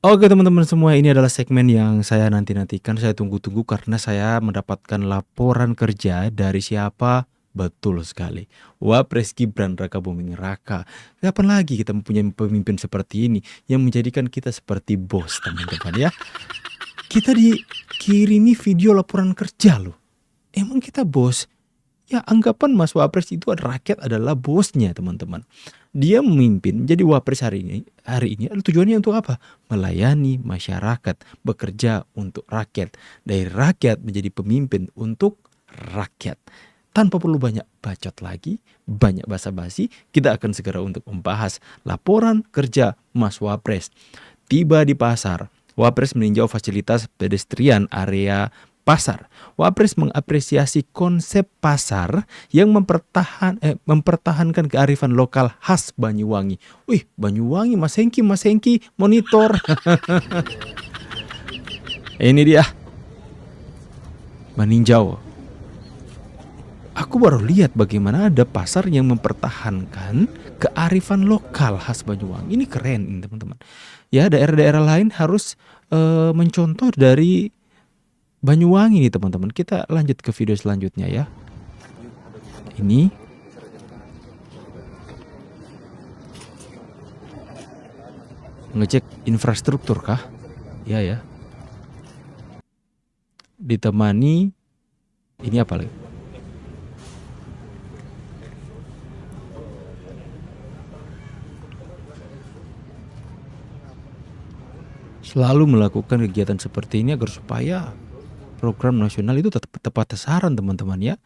Oke teman-teman semua, ini adalah segmen yang saya nanti-nantikan, saya tunggu-tunggu karena saya mendapatkan laporan kerja dari siapa? Betul sekali, Wapres Gibran Rakabuming Raka. Kapan lagi kita mempunyai pemimpin seperti ini yang menjadikan kita seperti bos, teman-teman ya? Kita dikirimi video laporan kerja loh. Emang kita bos? Ya, anggapan Mas Wapres itu rakyat adalah bosnya, teman-teman. Dia memimpin menjadi Wapres hari ini tujuannya untuk apa? Melayani masyarakat, bekerja untuk rakyat. Dari rakyat menjadi pemimpin untuk rakyat. Tanpa perlu banyak bacot lagi, banyak basa-basi, kita akan segera untuk membahas laporan kerja Mas Wapres. Tiba di pasar, Wapres meninjau fasilitas pedestrian area pasar. Wapres mengapresiasi konsep pasar yang mempertahankan kearifan lokal khas Banyuwangi. Wih, Banyuwangi, Mas Hengki, monitor. Ini dia, meninjau. Aku baru lihat bagaimana ada pasar yang mempertahankan kearifan lokal khas Banyuwangi. Ini keren ini teman-teman. Ya, daerah-daerah lain harus mencontoh dari Banyuwangi nih teman-teman. Kita lanjut ke video selanjutnya ya. Ini ngecek infrastruktur kah? Ya ya. Ditemani ini apa lagi? Selalu melakukan kegiatan seperti ini agar supaya program nasional itu tepat sasaran teman-teman ya.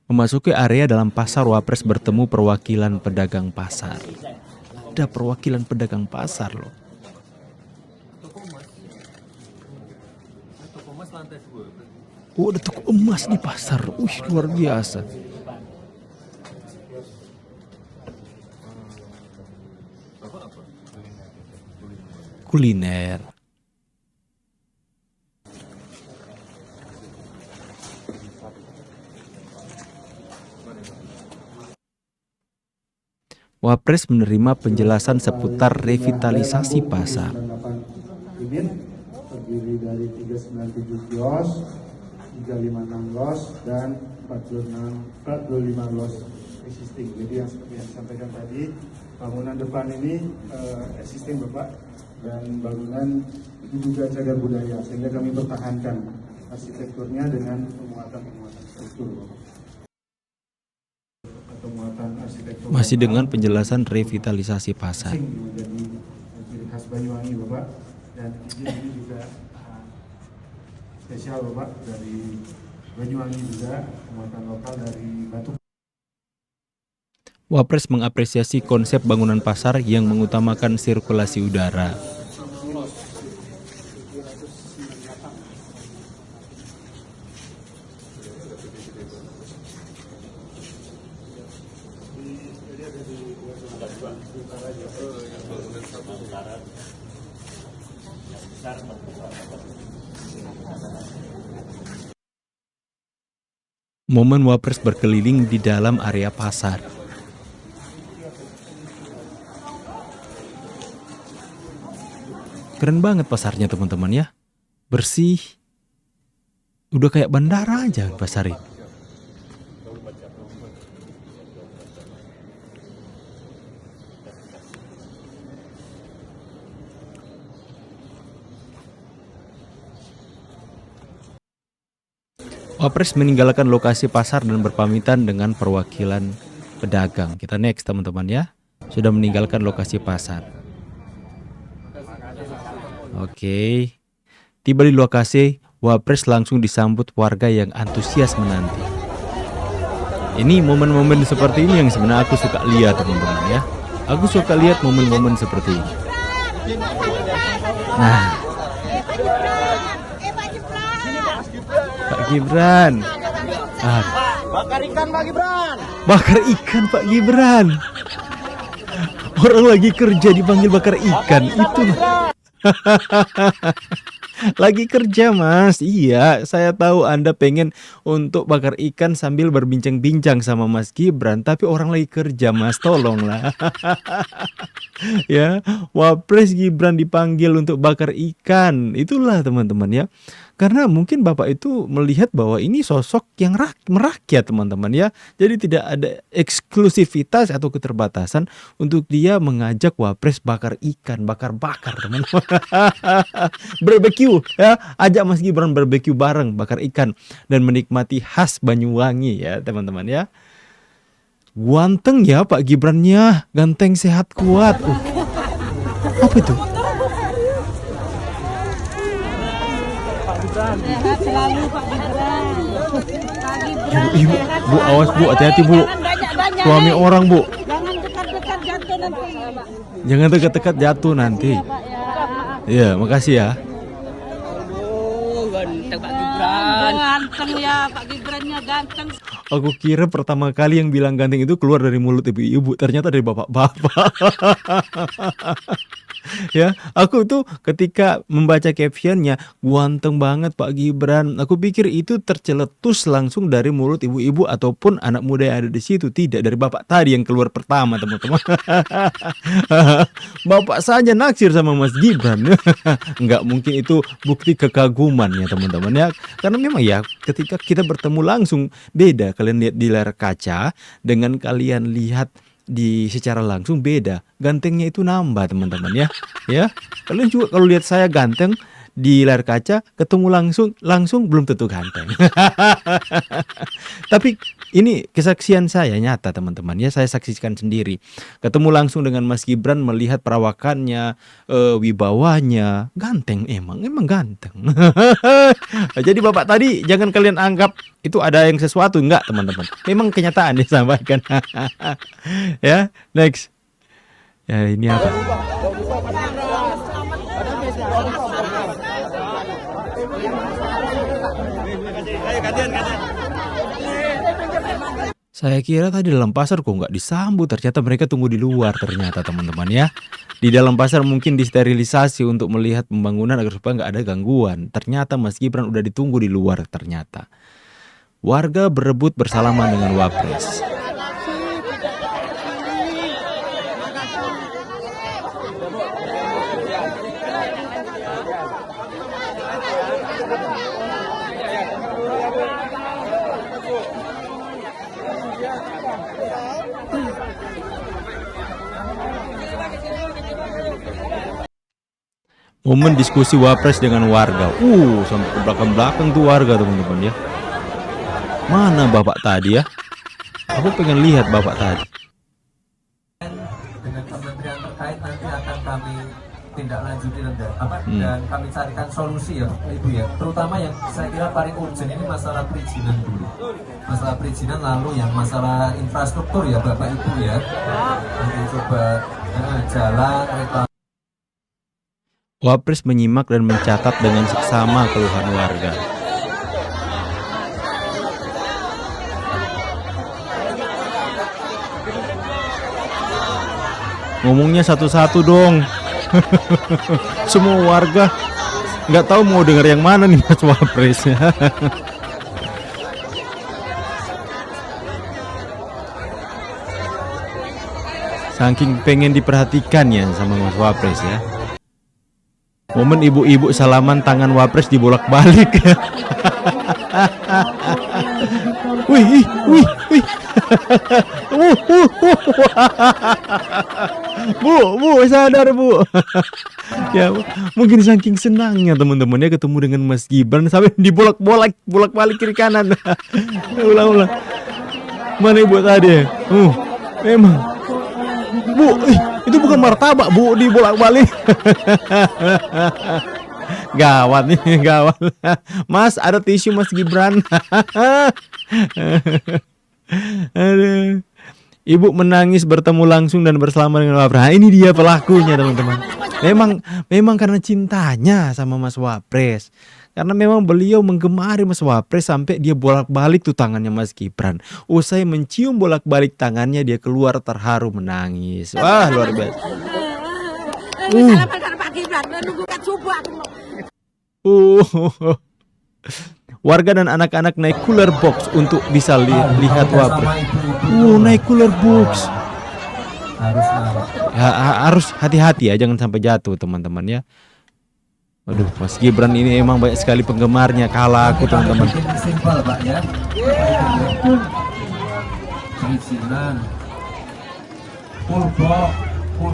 Memasuki area dalam pasar, Wapres bertemu perwakilan pedagang pasar. Ada perwakilan pedagang pasar loh. Oh, ada toko emas di pasar. Luar biasa. Kuliner. Wapres menerima penjelasan seputar revitalisasi pasar. Terdiri dari 397 kios, 356 los, dan 45 los existing. Jadi yang seperti yang disampaikan tadi, bangunan depan ini existing Bapak, dan bangunan itu juga cagar budaya, sehingga kami pertahankan arsitekturnya dengan penguatan struktur Bapak. Masih dengan penjelasan revitalisasi pasar. Menjadi ciri khas Banyuwangi Bapak, dan ini juga spesial Bapak dari Banyuwangi juga, penguatan lokal dari batu. Wapres mengapresiasi konsep bangunan pasar yang mengutamakan sirkulasi udara. Momen Wapres berkeliling di dalam area pasar. Keren banget pasarnya teman-teman ya. Bersih. Udah kayak bandara aja pasar ini. Wapres meninggalkan lokasi pasar dan berpamitan dengan perwakilan pedagang. Kita next teman-teman ya. Sudah meninggalkan lokasi pasar. Oke. Tiba di lokasi, Wapres langsung disambut warga yang antusias menanti. Ini momen-momen seperti ini yang sebenarnya aku suka lihat teman-teman ya. Aku suka lihat momen-momen seperti ini. Nah, Pak Gibran. Bakar ikan Pak Gibran. Bakar ikan Pak Gibran. Orang lagi kerja dipanggil bakar ikan. Itu Lagi kerja Mas. Iya, saya tahu Anda pengen untuk bakar ikan sambil berbincang-bincang sama Mas Gibran, tapi orang lagi kerja Mas, tolonglah. Ya, Wapres Gibran dipanggil untuk bakar ikan. Itulah teman-teman ya. Karena mungkin Bapak itu melihat bahwa ini sosok yang merakyat teman-teman ya. Jadi tidak ada eksklusivitas atau keterbatasan untuk dia mengajak Wapres bakar ikan, bakar-bakar teman-teman. Barbecue ya, ajak Mas Gibran barbecue bareng, bakar ikan dan menikmati khas Banyuwangi ya teman-teman ya. Ganteng ya Pak Gibrannya, ganteng sehat kuat. Apa itu? Sehat selalu Pak Gibran. Pak Gibran. Ibu, Bu, awas Bu, hati-hati Bu. Jangan banyak-banyak. Suami orang Bu. Jangan dekat-dekat jatuh nanti. Jangan dekat-dekat jatuh nanti. Ya, Pak ya. Iya, makasih ya. Ganteng Pak Gibran. Ganteng ya Pak Gibrannya ganteng. Aku kira pertama kali yang bilang ganteng itu keluar dari mulut ibu-ibu, ternyata dari bapak-bapak. Ya, aku tuh ketika membaca captionnya ganteng banget Pak Gibran, aku pikir itu terceletus langsung dari mulut ibu-ibu ataupun anak muda yang ada di situ. Tidak, dari bapak tadi yang keluar pertama teman-teman. Bapak saja naksir sama Mas Gibran. Nggak mungkin itu bukti kekaguman ya teman-teman ya. Karena memang ya ketika kita bertemu langsung beda. Kalian lihat di layar kaca dengan kalian lihat di secara langsung beda. Gantengnya itu nambah teman-teman ya. Ya. Kalian juga kalau lihat saya ganteng di layar kaca, ketemu langsung belum tentu ganteng. Tapi ini kesaksian saya nyata teman-teman ya, saya saksikan sendiri. Ketemu langsung dengan Mas Gibran, melihat perawakannya, wibawanya, ganteng emang ganteng. Jadi Bapak tadi jangan kalian anggap itu ada yang sesuatu, enggak teman-teman. Memang kenyataan disampaikan. Ya, next. Ya ini apa? Saya kira tadi dalam pasar kok nggak disambut, ternyata mereka tunggu di luar ternyata teman-teman ya. Di dalam pasar mungkin disterilisasi untuk melihat pembangunan agar supaya nggak ada gangguan. Ternyata Mas Gibran udah ditunggu di luar ternyata. Warga berebut bersalaman dengan Wapres. Momen diskusi Wapres dengan warga. Sampai ke belakang-belakang tuh warga teman-teman ya. Mana Bapak tadi ya? Aku pengen lihat Bapak tadi. Dengan kementerian terkait nanti akan kami tindak lanjuti dan kami carikan solusi ya Ibu ya. Terutama yang saya kira paling urgent ini masalah perizinan dulu. Masalah perizinan lalu yang masalah infrastruktur ya Bapak Ibu ya. Nanti coba jalan, reklamasi. Wapres menyimak dan mencatat dengan seksama keluhan warga. Ngomongnya satu-satu dong. Semua warga nggak tahu mau dengar yang mana nih Mas Wapres. Saking pengen diperhatikan ya sama Mas Wapres ya. Momen ibu-ibu salaman tangan Wapres dibolak-balik. Wih. Bu, sadar Bu. Ya, mungkin saking senangnya teman-teman ya ketemu dengan Mas Gibran sampai bolak-balik kiri kanan. Ulang. Mana ibu tadi? Memang. Bu, itu bukan martabak Bu, dibolak-balik. Gawat nih, gawat. Mas, ada tisu Mas Gibran. Aduh. Ibu menangis bertemu langsung dan bersama dengan Wapres. Nah, ini dia pelakunya teman-teman. Memang karena cintanya sama Mas Wapres. Karena memang beliau menggemari Mas Wapres sampai dia bolak-balik tuh tangannya Mas Gibran. Usai mencium bolak-balik tangannya, dia keluar terharu menangis. Wah, luar biasa. Warga dan anak-anak naik cooler box untuk bisa lihat Kalau udah wapres. sama ibu-ibu, Naik cooler box. harus naik. Harus hati-hati ya, jangan sampai jatuh teman-teman ya. Aduh, Mas Gibran ini emang banyak sekali penggemarnya, kalah aku Kita teman-teman. bikin simpel Pak ya. Perizinan, full box, full.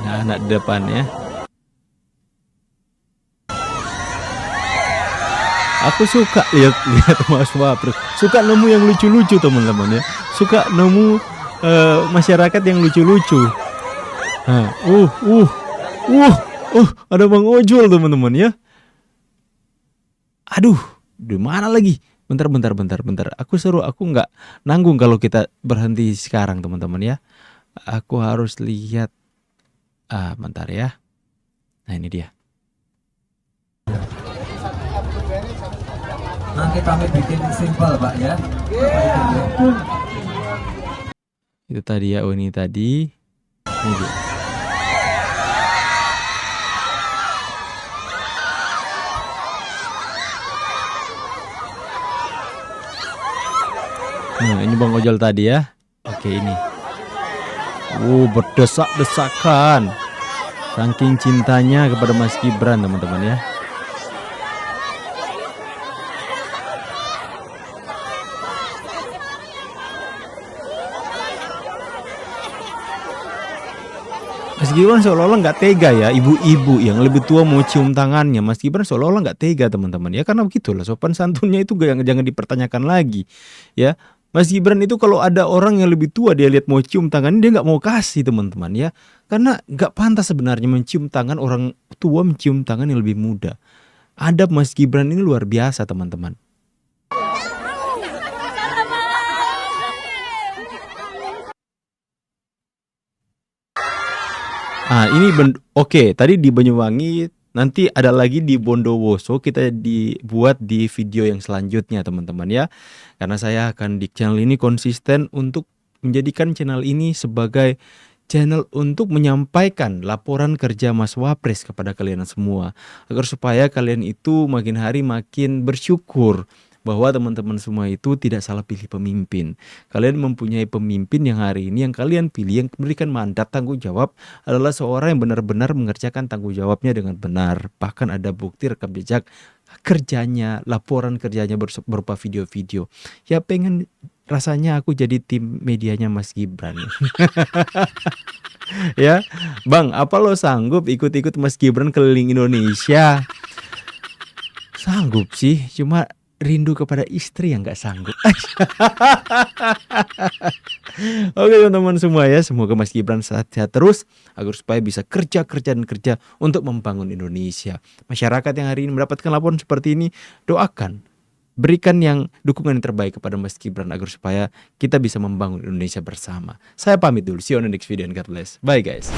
Nah, anak di depan ya. Aku suka lihat Mas Wapres. Suka nemu yang lucu-lucu teman-teman ya. Suka nemu masyarakat yang lucu-lucu. Nah, ada Bang Ojol teman-teman ya. Aduh, di mana lagi? Bentar. Aku nggak nanggung kalau kita berhenti sekarang teman-teman ya. Aku harus lihat. Bentar ya. Nah, ini dia. Nanti kami bikin simpel Pak ya. Itu tadi ya, ini tadi. Ini dia. Nah, ini Bang Ojol tadi ya. Oke, ini. Berdesak-desakan. Saking cintanya kepada Mas Gibran teman-teman ya. Mas Gibran seolah-olah nggak tega ya, ibu-ibu yang lebih tua mau cium tangannya. Mas Gibran seolah-olah nggak tega teman-teman ya, karena begitulah sopan santunnya itu jangan dipertanyakan lagi ya. Mas Gibran itu kalau ada orang yang lebih tua dia lihat mau cium tangan dia nggak mau kasih teman-teman ya, karena nggak pantas sebenarnya mencium tangan orang tua, mencium tangan yang lebih muda. Adab Mas Gibran ini luar biasa teman-teman. Ini oke, tadi di Banyuwangi, nanti ada lagi di Bondowoso, kita dibuat di video yang selanjutnya teman-teman ya. Karena saya akan di channel ini konsisten untuk menjadikan channel ini sebagai channel untuk menyampaikan laporan kerja Mas Wapres kepada kalian semua, agar supaya kalian itu makin hari makin bersyukur bahwa teman-teman semua itu tidak salah pilih pemimpin. Kalian mempunyai pemimpin yang hari ini yang kalian pilih, yang memberikan mandat tanggung jawab adalah seorang yang benar-benar mengerjakan tanggung jawabnya dengan benar. Bahkan ada bukti rekam jejak kerjanya, laporan kerjanya berupa video-video. Ya pengen rasanya aku jadi tim medianya Mas Gibran. Ya, Bang, apa lo sanggup ikut-ikut Mas Gibran keliling Indonesia? Sanggup sih, cuma rindu kepada istri yang gak sanggup. Oke teman-teman semua ya, semoga Mas Gibran sehat-sehat terus agar supaya bisa kerja untuk membangun Indonesia. Masyarakat yang hari ini mendapatkan laporan seperti ini, doakan, berikan yang dukungan yang terbaik kepada Mas Gibran agar supaya kita bisa membangun Indonesia bersama. Saya pamit dulu, see you on the next video and God bless. Bye guys.